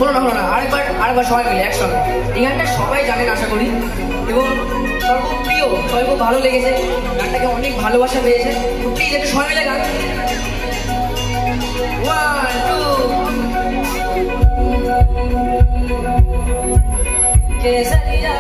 হলো না, আরেকবার সবাই মিলে একসঙ্গে। এই গানটা সবাই জানেন আশা করি, এবং সর্বপ্রিয়, সবাই খুব ভালো লেগেছে, গানটাকে অনেক ভালোবাসা পেয়েছে। প্লিজ একটু সবাই মিলে গান। 1 2 কেসারিয়া